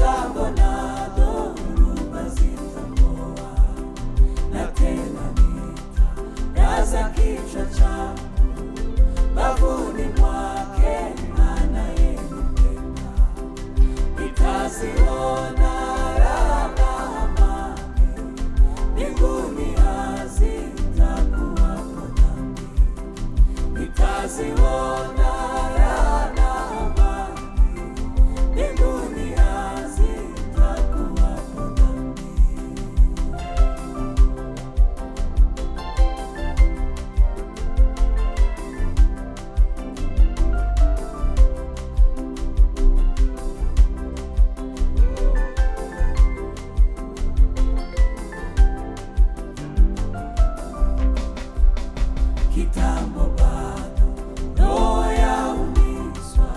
kitambo na dhoruba zitapoa, na tena nitajaza kichwa changu bavuni mwake anayenipenda. Nitaziona raha na amani, mbinguni hazitakuwapo dhambi. Nitaziona raha na amani, mbinguni hazitakuwapo dhambi. Kitambo bado roho yaumizwa,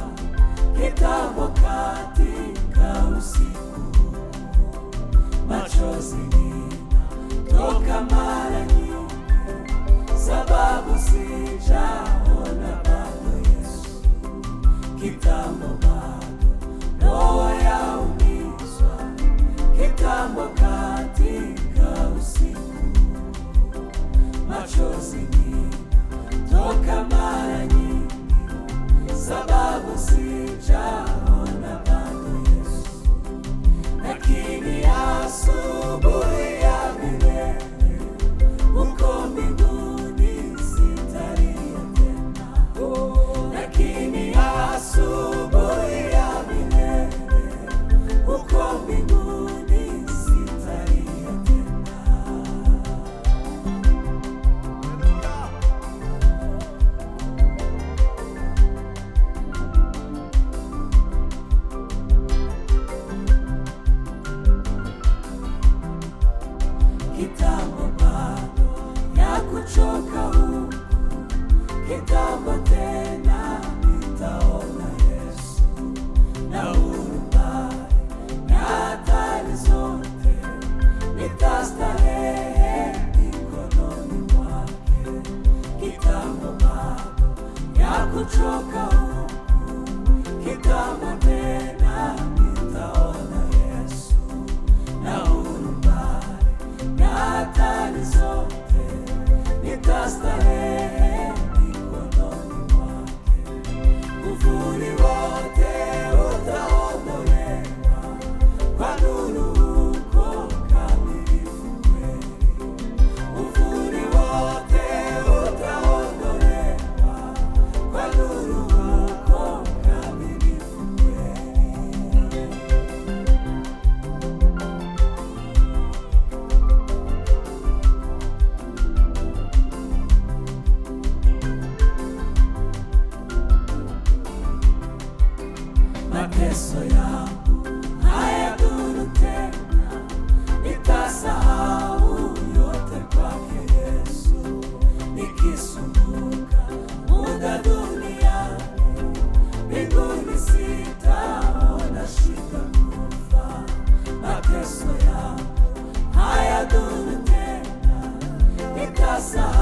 kitambo katika usiku, machozi ninatoka mara nyingi, sababu sijaona bado Yesu. Kitambo bado roho yaumizwa, kitambo katika usiku, machozi toka mara nyingi, sababu sijaona bado Yesu. Lakini asubuhi ya milele, uko mbinguni sitalia tena. Lakini asubuhi ya milele, uko mbinguni sitalia tena. Kitambo bado ya kuchoka huku, kitambo tena nitaona Yesu. Na urumbari na hatari zote nitastarehe mikononi mwake. Kitambo bado ya kuchoka huku, kitambo tena nitaona Yesu. Na urumbari na hatari zote nitastarehe mikononi mwake. Uvuli wote utaondolewa, kwa nuru uko kamilifu kweli. Uvuli wote utaondolewa, kwa nuru uko kamilifu kweli. Mateso yangu hayadhuru tena, nitasahau yote kwake Yesu. Nikisumbuka muda duniani, mbinguni sitaona shida kufa. Mateso yangu hayadhuru tena, nitasahau